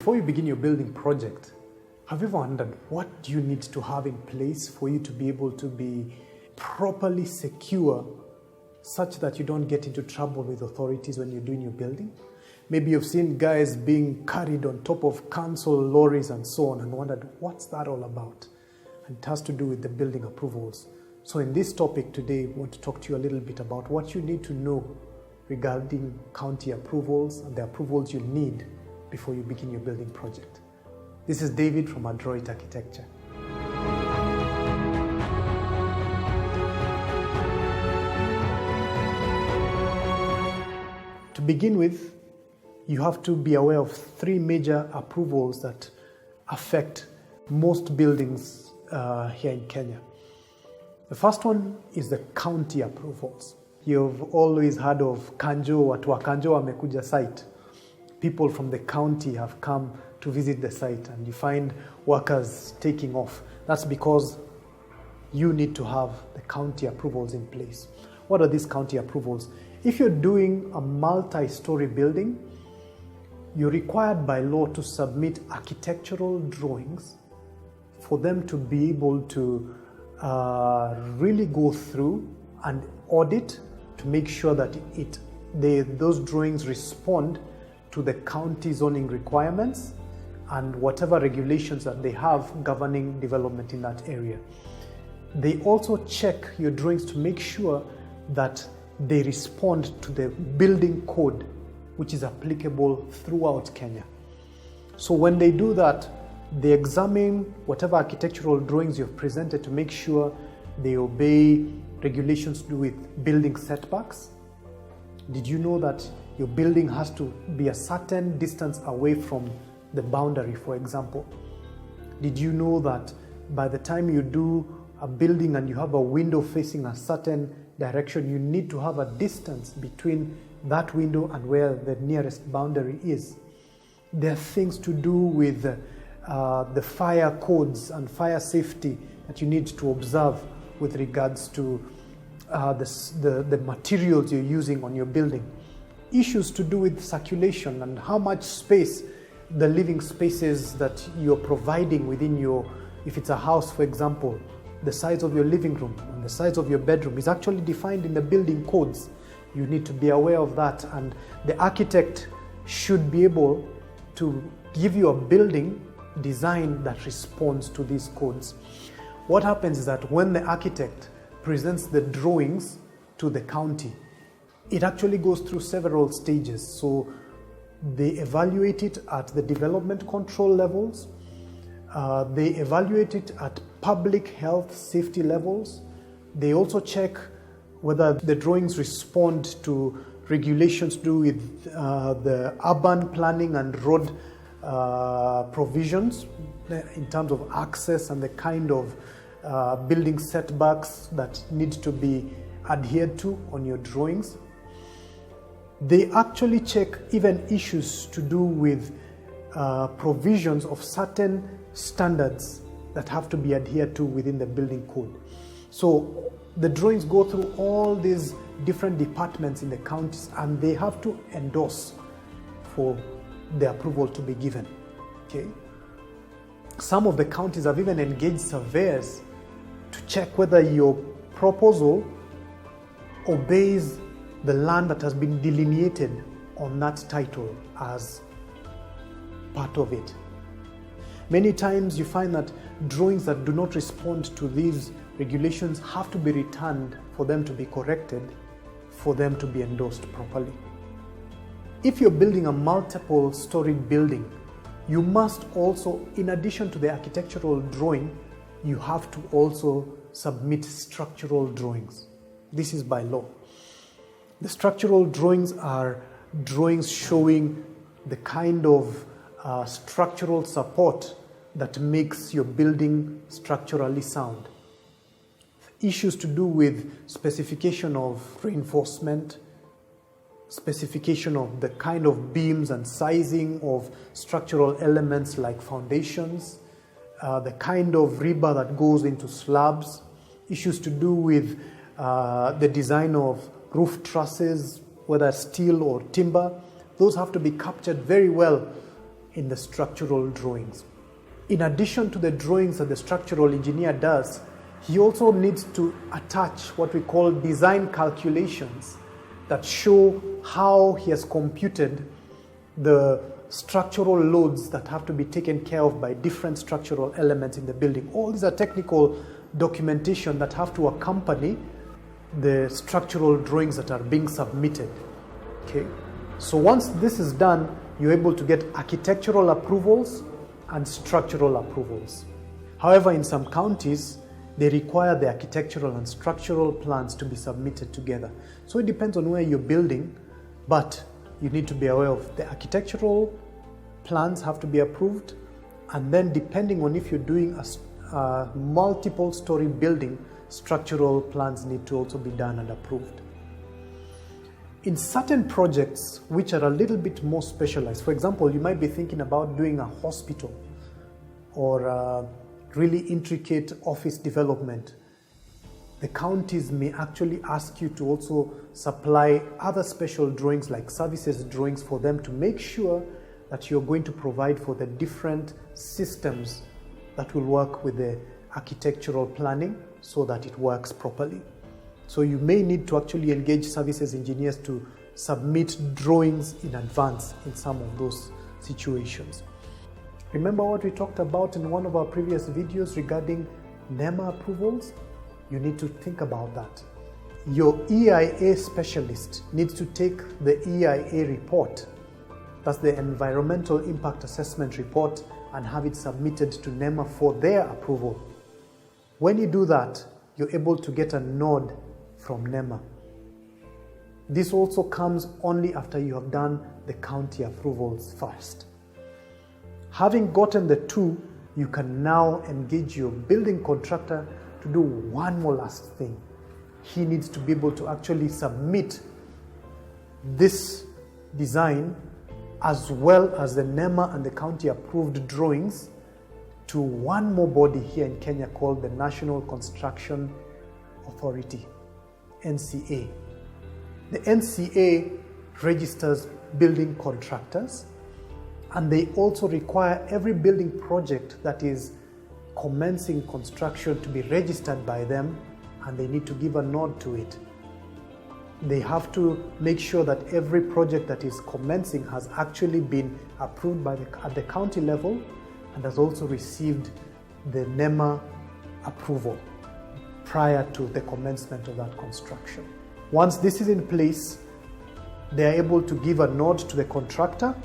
Before you begin your building project, have you ever wondered what do you need to have in place for you to be able to be properly secure such that you don't get into trouble with authorities when you're doing your building? Maybe you've seen guys being carried on top of council lorries and so on and wondered, what's that all about? And it has to do with the building approvals. So in this topic today, we want to talk to you a little bit about what you need to know regarding county approvals and the approvals you need before you begin your building project. This is David from Adroit Architecture. To begin with, you have to be aware of three major approvals that affect most buildings here in Kenya. The first one is the county approvals. You've always heard of Kanjo, watu wa Kanjo wamekuja site. People from the county have come to visit the site and you find workers taking off. That's because you need to have the county approvals in place. What are these county approvals? If you're doing a multi-story building, you're required by law to submit architectural drawings for them to be able to really go through and audit to make sure that those drawings respond to the county zoning requirements and whatever regulations that they have governing development in that area. They also check your drawings to make sure that they respond to the building code, which is applicable throughout Kenya. So when they do that, they examine whatever architectural drawings you've presented to make sure they obey regulations to do with building setbacks. Did you know that your building has to be a certain distance away from the boundary, for example? Did you know that by the time you do a building and you have a window facing a certain direction, you need to have a distance between that window and where the nearest boundary is? There are things to do with the fire codes and fire safety that you need to observe with regards to the materials you're using on your building. Issues to do with circulation and how much space, the living spaces that you're providing within if it's a house, for example, the size of your living room and the size of your bedroom is actually defined in the building codes. You need to be aware of that, and the architect should be able to give you a building design that responds to these codes. What happens is that when the architect presents the drawings to the county, it actually goes through several stages. So they evaluate it at the development control levels, they evaluate it at public health safety levels. They also check whether the drawings respond to regulations to do with the urban planning and road provisions in terms of access and the kind of building setbacks that need to be adhered to on your drawings. They actually check even issues to do with provisions of certain standards that have to be adhered to within the building code. So the drawings go through all these different departments in the counties and they have to endorse for the approval to be given. Okay? Some of the counties have even engaged surveyors to check whether your proposal obeys the land that has been delineated on that title as part of it. Many times you find that drawings that do not respond to these regulations have to be returned for them to be corrected, for them to be endorsed properly. If you're building a multiple storied building, you must also, in addition to the architectural drawing, you have to also submit structural drawings. This is by law. The structural drawings are drawings showing the kind of structural support that makes your building structurally sound. Issues to do with specification of reinforcement, specification of the kind of beams and sizing of structural elements like foundations, the kind of rebar that goes into slabs, issues to do with the design of roof trusses, whether steel or timber. Those have to be captured very well in the structural drawings. In addition to the drawings that the structural engineer does, he also needs to attach what we call design calculations that show how he has computed the structural loads that have to be taken care of by different structural elements in the building. All these are technical documentation that have to accompany the structural drawings that are being submitted. Okay? So once this is done, you're able to get architectural approvals and structural approvals. However, in some counties, they require the architectural and structural plans to be submitted together. So it depends on where you're building, but you need to be aware of the architectural plans have to be approved, and then depending on if you're doing a multiple story building, structural plans need to also be done and approved. In certain projects which are a little bit more specialized, for example, you might be thinking about doing a hospital or a really intricate office development. The counties may actually ask you to also supply other special drawings like services drawings for them to make sure that you're going to provide for the different systems that will work with the architectural planning so that it works properly. So you may need to actually engage services engineers to submit drawings in advance in some of those situations. Remember what we talked about in one of our previous videos regarding NEMA approvals? You need to think about that. Your EIA specialist needs to take the EIA report, that's the Environmental Impact Assessment Report, and have it submitted to NEMA for their approval. When you do that, you're able to get a nod from NEMA. This also comes only after you have done the county approvals first. Having gotten the two, you can now engage your building contractor to do one more last thing. He needs to be able to actually submit this design as well as the NEMA and the county approved drawings to one more body here in Kenya called the National Construction Authority, NCA. The NCA registers building contractors, and they also require every building project that is commencing construction to be registered by them, and they need to give a nod to it. They have to make sure that every project that is commencing has actually been approved at the county level and has also received the NEMA approval prior to the commencement of that construction. Once this is in place, they are able to give a nod to the contractor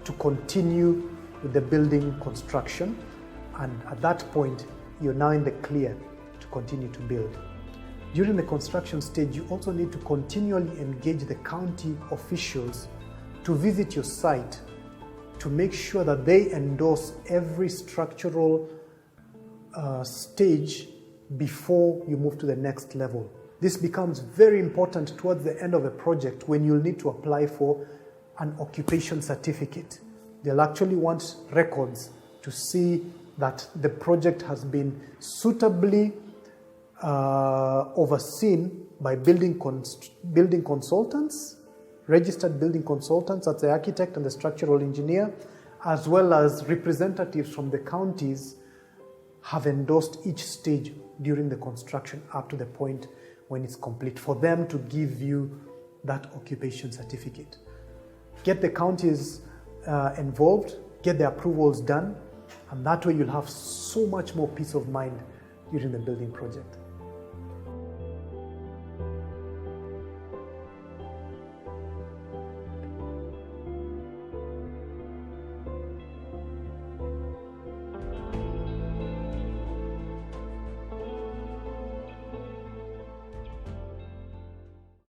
to continue with the building construction, and at that point, you're now in the clear to continue to build. During the construction stage, you also need to continually engage the county officials to visit your site to make sure that they endorse every structural stage before you move to the next level. This becomes very important towards the end of a project when you'll need to apply for an occupation certificate. They'll actually want records to see that the project has been suitably overseen by building consultants, registered building consultants, that's the architect and the structural engineer, as well as representatives from the counties have endorsed each stage during the construction up to the point when it's complete for them to give you that occupation certificate. Get the counties involved, get the approvals done, and that way you'll have so much more peace of mind during the building project.